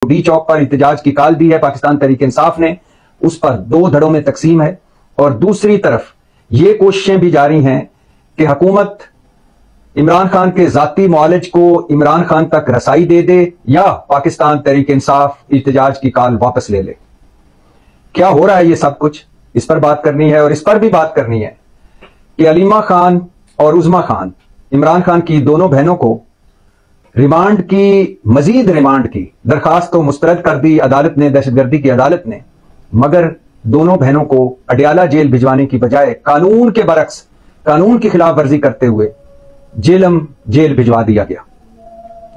D चौक पर एहतजाज की कॉल दी है पाकिस्तान तहरीक इंसाफ ने, उस पर दो धड़ों में तकसीम है। और दूसरी तरफ ये कोशिशें भी जारी हैं कि हुकूमत इमरान खान के जाती मुआलिज को इमरान खान तक रसाई दे दे या पाकिस्तान तहरीक इंसाफ एहतजाज की कॉल वापस ले ले। क्या हो रहा है ये सब कुछ, इस पर बात करनी है। और इस पर भी बात करनी है कि अलीमा खान और उज़मा खान, इमरान खान की दोनों बहनों को रिमांड की, मजीद रिमांड की दरखास्त तो मुस्तरद कर दी अदालत ने, दहशतगर्दी की अदालत ने, मगर दोनों बहनों को अडियाला जेल भिजवाने की बजाय कानून के बरक्स, कानून की खिलाफ वर्जी करते हुए जेलम जेल भिजवा दिया गया।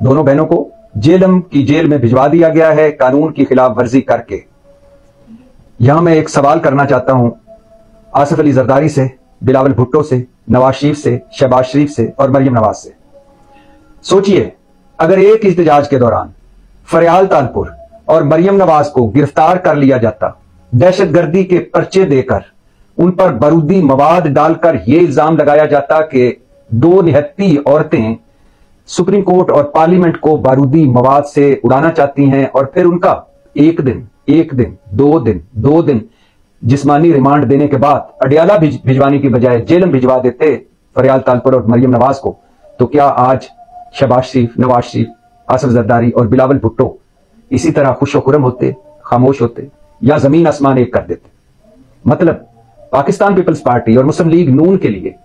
दोनों बहनों को जेलम की जेल में भिजवा दिया गया है कानून की खिलाफ वर्जी करके। यहां मैं एक सवाल करना चाहता हूं आसिफ अली जरदारी से, बिलावल भुट्टो से, नवाज शरीफ से, शहबाज शरीफ से और मरियम नवाज से। सोचिए, अगर एक इhtजाज के दौरान फरियाल तालपुर और मरियम नवाज को गिरफ्तार कर लिया जाता, दहशतगर्दी के पर्चे देकर उन पर बारूदी मवाद डालकर यह इल्जाम लगाया जाता कि दो निहत्ती औरतें सुप्रीम कोर्ट और पार्लियामेंट को बारूदी मवाद से उड़ाना चाहती हैं, और फिर उनका एक दिन, दो दिन जिस्मानी रिमांड देने के बाद अडियाला भिजवाने की बजाय जेलम भिजवा देते फरियाल तालपुर और मरियम नवाज को, तो क्या आज शहबाज शरीफ, नवाज शरीफ, आसिफ जरदारी और बिलावल भुट्टो इसी तरह खुश खुरम होते, खामोश होते, या जमीन आसमान एक कर देते? मतलब पाकिस्तान पीपल्स पार्टी और मुस्लिम लीग नून के लिए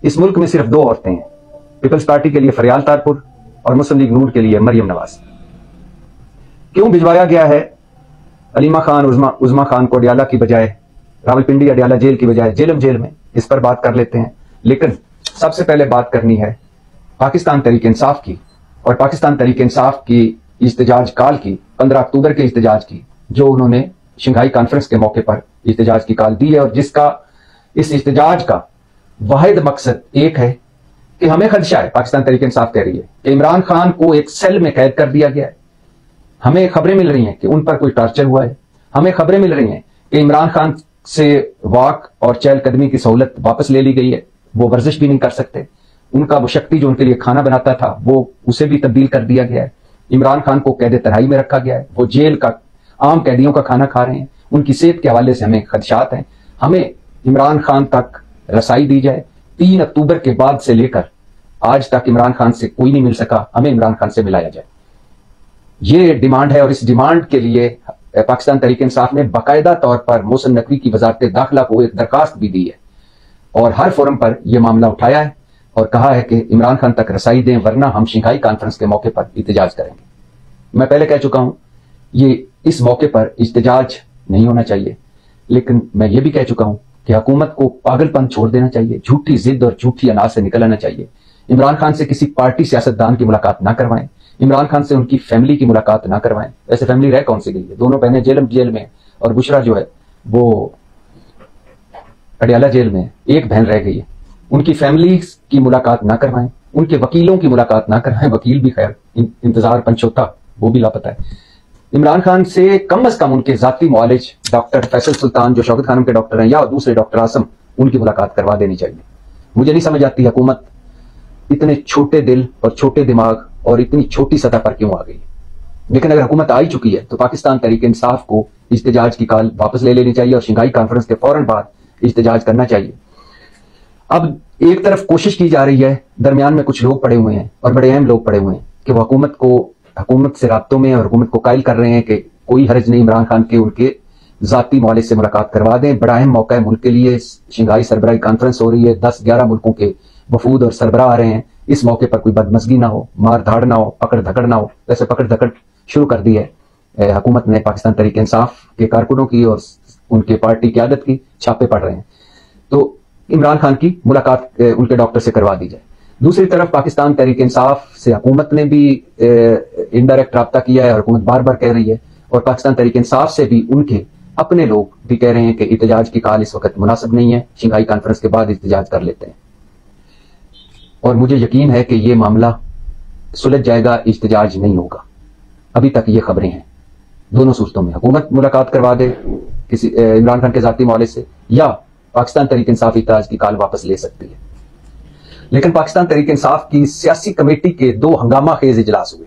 इस मुल्क में सिर्फ दो औरतें हैं, पीपल्स पार्टी के लिए फरियाल तालपुर और मुस्लिम लीग नून के लिए मरियम नवाज। क्यों भिजवाया गया है अलीमा खान, उज़मा खान को अडियाला की बजाय, रावलपिंडी अडियाला जेल की बजाय जेलम जेल में? इस पर बात कर लेते हैं। लेकिन सबसे पहले बात करनी है पाकिस्तान तहरीक इंसाफ की, और पाकिस्तान तहरीक इंसाफ की इhtजाज कॉल की, 15 अक्टूबर के इhtजाज की, जो उन्होंने शंघाई कॉन्फ्रेंस के मौके पर इhtजाज की कॉल दी है, और जिसका, इस इhtजाज का वाहिद मकसद एक है कि हमें खदशा है, पाकिस्तान तहरीक इंसाफ कह रही है कि इमरान खान को एक सेल में कैद कर दिया गया है। हमें खबरें मिल रही हैं कि उन पर कोई टॉर्चर हुआ है। हमें खबरें मिल रही हैं कि इमरान खान से वॉक और चहलकदमी की सहूलत वापस ले ली गई है, वो वर्जिश भी नहीं कर सकते। उनका वो शक्ति जो उनके लिए खाना बनाता था, वो उसे भी तब्दील कर दिया गया है। इमरान खान को कैद तन्हाई में रखा गया है, वो जेल का आम कैदियों का खाना खा रहे हैं। उनकी सेहत के हवाले से हमें खदशात हैं। हमें इमरान खान तक रसाई दी जाए। 3 अक्टूबर के बाद से लेकर आज तक इमरान खान से कोई नहीं मिल सका, हमें इमरान खान से मिलाया जाए, ये डिमांड है। और इस डिमांड के लिए पाकिस्तान तहरीक इंसाफ ने बाकायदा तौर पर मोहसिन नकवी की वजारत दाखिला को एक दरखास्त भी दी है, और हर फोरम पर यह मामला उठाया है और कहा है कि इमरान खान तक रसाई दें, वरना हम शंघाई कॉन्फ्रेंस के मौके पर एहतजाज करेंगे। मैं पहले कह चुका हूं, ये इस मौके पर एहतजाज नहीं होना चाहिए, लेकिन मैं ये भी कह चुका हूं कि हुकूमत को पागलपन छोड़ देना चाहिए, झूठी जिद और झूठी अनाज से निकल आना चाहिए। इमरान खान से किसी पार्टी सियासतदान की मुलाकात ना करवाएं, इमरान खान से उनकी फैमिली की मुलाकात ना करवाएं। वैसे फैमिली रह कौन सी गई है? दोनों बहनें जेल में, और बुशरा जो है वो अडियाला जेल में, एक बहन रह गई है। उनकी फैमिली की मुलाकात ना करवाएं, उनके वकीलों की मुलाकात ना करवाएं। वकील भी खैर इंतजार पंचोता, वो भी लापता है। इमरान खान से कम अज कम उनके जाती मुआलिज डॉक्टर फैसल सुल्तान, जो शौकत खानम के डॉक्टर हैं, या दूसरे डॉक्टर आसम, उनकी मुलाकात करवा देनी चाहिए। मुझे नहीं समझ आती हुकूमत इतने छोटे दिल और छोटे दिमाग और इतनी छोटी सतह पर क्यों आ गई। लेकिन अगर हुकूमत आ ही चुकी है तो पाकिस्तान तहरीक इंसाफ को इhtजाज की कॉल वापस ले लेनी चाहिए और शंघाई कॉन्फ्रेंस के फौरन बाद इhtजाज करना चाहिए। अब एक तरफ कोशिश की जा रही है, दरमियान में कुछ लोग पड़े हुए हैं और बड़े अहम लोग पड़े हुए हैं कि वो हुकूमत से राब्तों में और हुकूमत को कायल कर रहे हैं कि कोई हर्ज नहीं, इमरान खान के उनके जाती मुआलिज से मुलाकात करवा दें। बड़ा अहम मौका है मुल्क के लिए, शंघाई सरबराही कॉन्फ्रेंस हो रही है, 10-11 मुल्कों के वफूद और सरबराह आ रहे हैं। इस मौके पर कोई बदमजगी ना हो, मार धाड़ ना हो, पकड़ धकड़ ना हो। वैसे पकड़ धकड़ शुरू कर दी है हुकूमत ने, पाकिस्तान तहरीक इंसाफ के कारकुनों की और उनके पार्टी क़यादत की छापे पड़ रहे हैं। तो इमरान खान की मुलाकात उनके डॉक्टर से करवा दी जाए। दूसरी तरफ पाकिस्तान तहरीक इंसाफ से हुकूमत ने भी इनडायरेक्ट राब्ता किया है, और हुकूमत बार बार कह रही है, और पाकिस्तान तहरीक इंसाफ से भी उनके अपने लोग भी कह रहे हैं कि एहतजाज की कॉल इस वक्त मुनासिब नहीं है, शंघाई कॉन्फ्रेंस के बाद एहतजाज कर लेते हैं। और मुझे यकीन है कि यह मामला सुलझ जाएगा, एहतजाज नहीं होगा। अभी तक ये खबरें हैं। दोनों सूरतों में हुकूमत मुलाकात करवा दे किसी इमरान खान के जाती मौलिद से, या पाकिस्तान तहरीक इंसाफ एहतजाज की कॉल वापस ले सकती है। लेकिन पाकिस्तान तहरीक इंसाफ की सियासी कमेटी के 2 हंगामा खेज इजलास हुए।